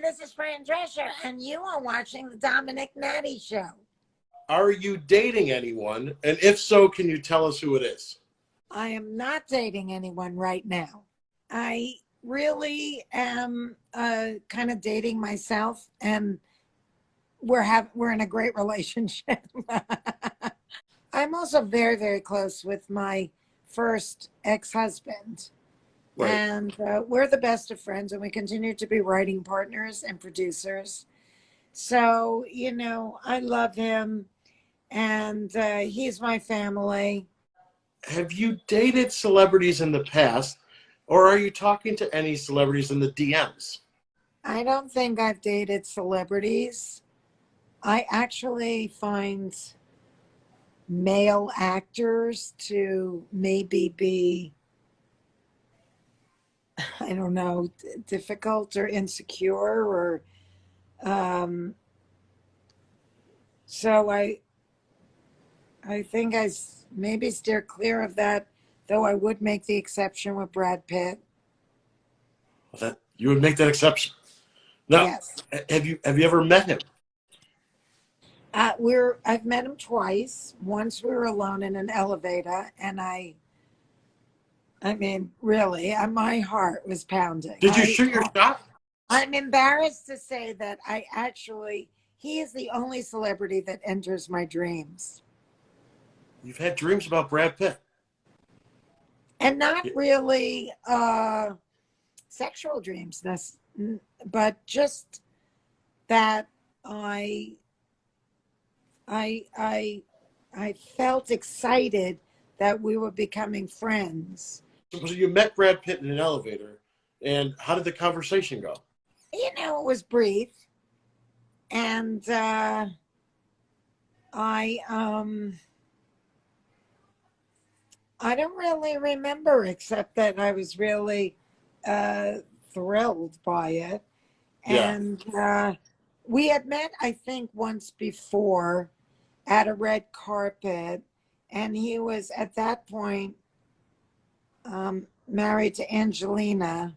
this is Fran Drescher, and you are watching the Dominick Natty Show. Are you dating anyone? And if so, can you tell us who it is? I am not dating anyone right now. I really am kind of dating myself, and we're in a great relationship. I'm also very, very close with my first ex-husband. Right. And we're the best of friends, and we continue to be writing partners and producers. So, I love him, and he's my family. Have you dated celebrities in the past, or are you talking to any celebrities in the DMs? I don't think I've dated celebrities. I actually find male actors to maybe be, I don't know, difficult or insecure, or so I think I maybe steer clear of that, though I would make the exception with Brad Pitt. That you would make that exception. Now, Yes. have you ever met him? I've met him twice. Once we were alone in an elevator, and I mean, really, my heart was pounding. Did you shoot your shot? I'm embarrassed to say that he is the only celebrity that enters my dreams. You've had dreams about Brad Pitt. And not really sexual dreams, but just that I felt excited that we were becoming friends. So you met Brad Pitt in an elevator, and how did the conversation go? It was brief, and I don't really remember, except that I was really thrilled by it. And we had met, I think, once before at a red carpet, and he was at that point married to Angelina.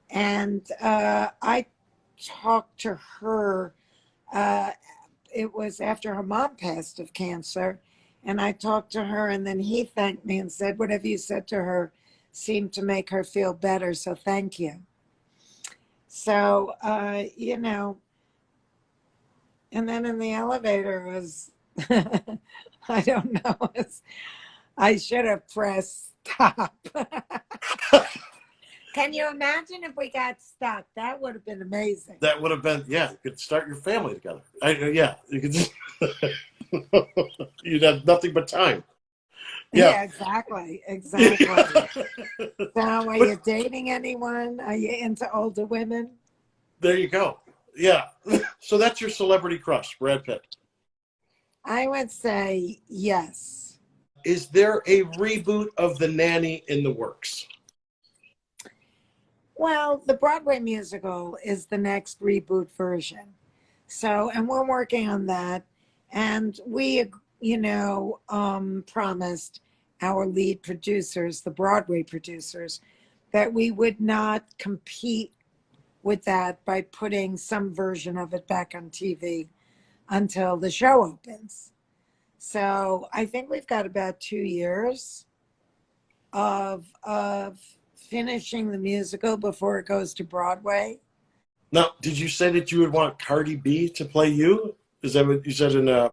And I talked to her. It was after her mom passed of cancer. And I talked to her, and then he thanked me and said, whatever you said to her seemed to make her feel better, so thank you. So, and then in the elevator was, I don't know, I should have pressed stop. Can you imagine if we got stuck? That would have been amazing. That would have been, you could start your family together. You could just, you'd have nothing but time. Yeah, exactly. So are you dating anyone? Are you into older women? There you go. Yeah. So that's your celebrity crush, Brad Pitt. I would say yes. Is there a reboot of The Nanny in the works? Well, the Broadway musical is the next reboot version. So, and we're working on that. And we, promised our lead producers, the Broadway producers, that we would not compete with that by putting some version of it back on TV until the show opens. So I think we've got about 2 years of finishing the musical before it goes to Broadway. Now, did you say that you would want Cardi B to play you? Is that what you said in a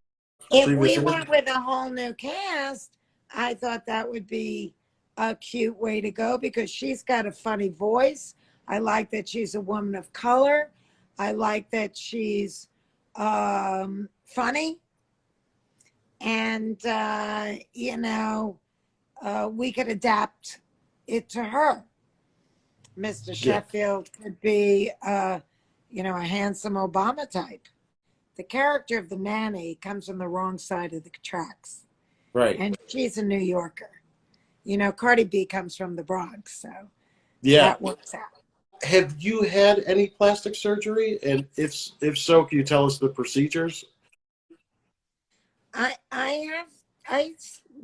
If we went with a whole new cast, I thought that would be a cute way to go, because she's got a funny voice. I like that she's a woman of color. I like that she's funny. And, we could adapt it to her. Mr. Sheffield could be, a handsome Obama type. The character of the nanny comes from the wrong side of the tracks. Right. And she's a New Yorker. Cardi B comes from the Bronx, so that works out. Have you had any plastic surgery? And if so, can you tell us the procedures? I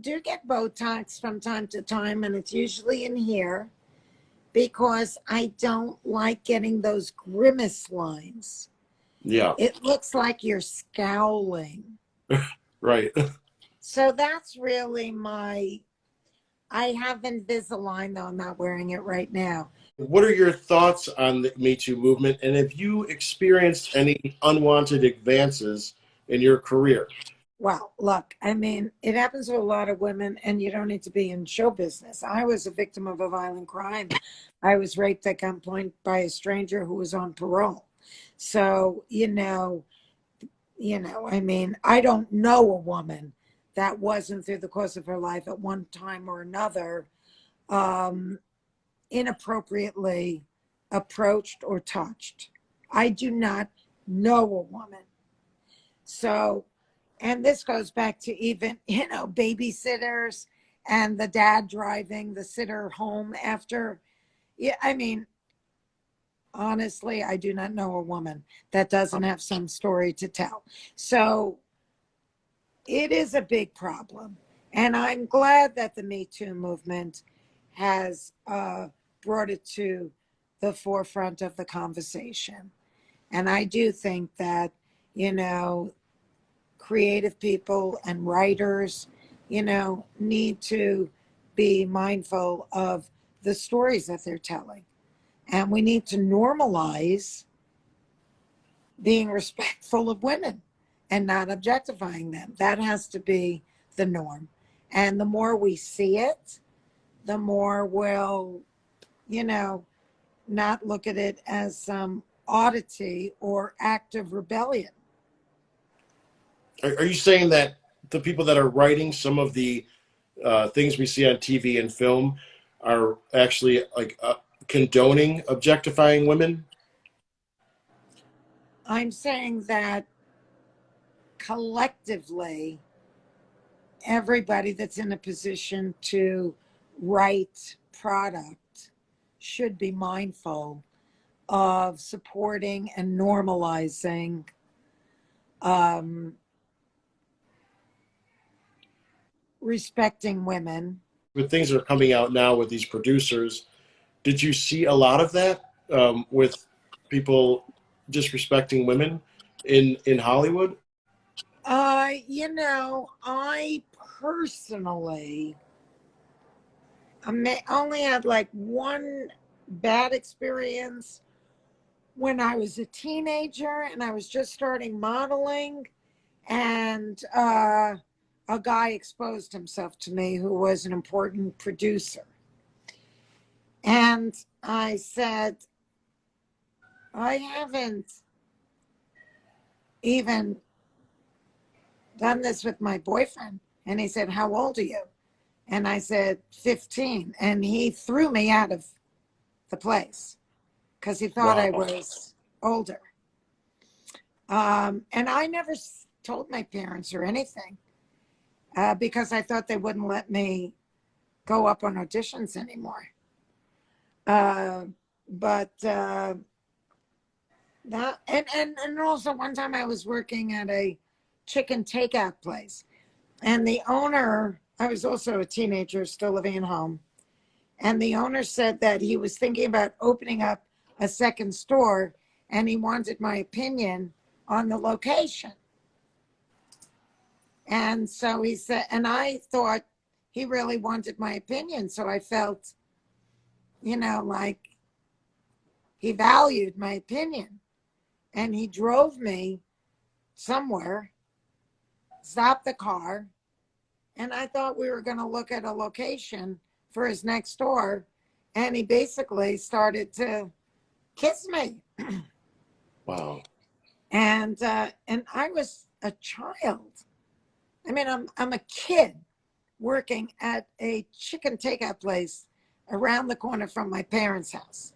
do get Botox from time to time, and it's usually in here because I don't like getting those grimace lines. Yeah. It looks like you're scowling. Right. So that's really I have Invisalign, though I'm not wearing it right now. What are your thoughts on the Me Too movement, and have you experienced any unwanted advances in your career? Well, look, I mean, it happens to a lot of women, and you don't need to be in show business. I was a victim of a violent crime. I was raped at gunpoint by a stranger who was on parole. So, I mean, I don't know a woman that wasn't through the course of her life at one time or another um, inappropriately approached or touched. I do not know a woman. So, and this goes back to even, babysitters and the dad driving the sitter home after. Yeah, I mean, honestly, I do not know a woman that doesn't have some story to tell. So it is a big problem. And I'm glad that the Me Too movement has brought it to the forefront of the conversation. And I do think that, creative people and writers, need to be mindful of the stories that they're telling. And we need to normalize being respectful of women and not objectifying them. That has to be the norm. And the more we see it, the more we'll, not look at it as some oddity or act of rebellion. Are you saying that the people that are writing some of the things we see on TV and film are actually like condoning objectifying women? I'm saying that collectively, everybody that's in a position to write product should be mindful of supporting and normalizing respecting women. With things that are coming out now with these producers, did you see a lot of that with people disrespecting women in Hollywood? I personally only had like one bad experience when I was a teenager and I was just starting modeling, and a guy exposed himself to me who was an important producer. And I said, I haven't even done this with my boyfriend. And he said, how old are you? And I said, 15. And he threw me out of the place because he thought I Wow. was older. And I never told my parents or anything because I thought they wouldn't let me go up on auditions anymore. But that and also one time I was working at a chicken takeout place, and the owner, I was also a teenager still living at home, and the owner said that he was thinking about opening up a second store, and he wanted my opinion on the location. And so he said, and I thought he really wanted my opinion, so I felt, like he valued my opinion. And he drove me somewhere, stopped the car, and I thought we were going to look at a location for his next door. And he basically started to kiss me. Wow. And I was a child. I mean, I'm a kid working at a chicken takeout place around the corner from my parents' house.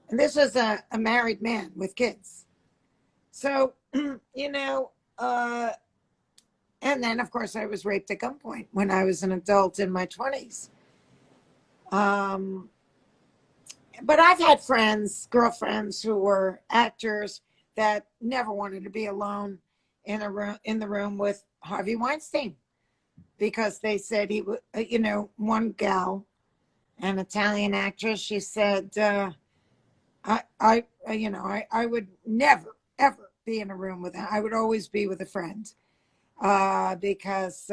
And this was a married man with kids. So, and then of course I was raped at gunpoint when I was an adult in my 20s. But I've had girlfriends who were actors that never wanted to be alone in the room with Harvey Weinstein because they said he would, one gal, an Italian actress. She said, I would never, ever be in a room with him. I would always be with a friend because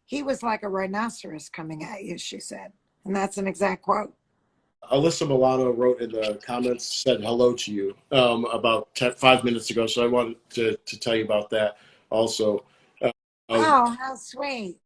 he was like a rhinoceros coming at you, she said. And that's an exact quote. Alyssa Milano wrote in the comments, said hello to you about 5 minutes ago. So I wanted to tell you about that also. Oh, how sweet.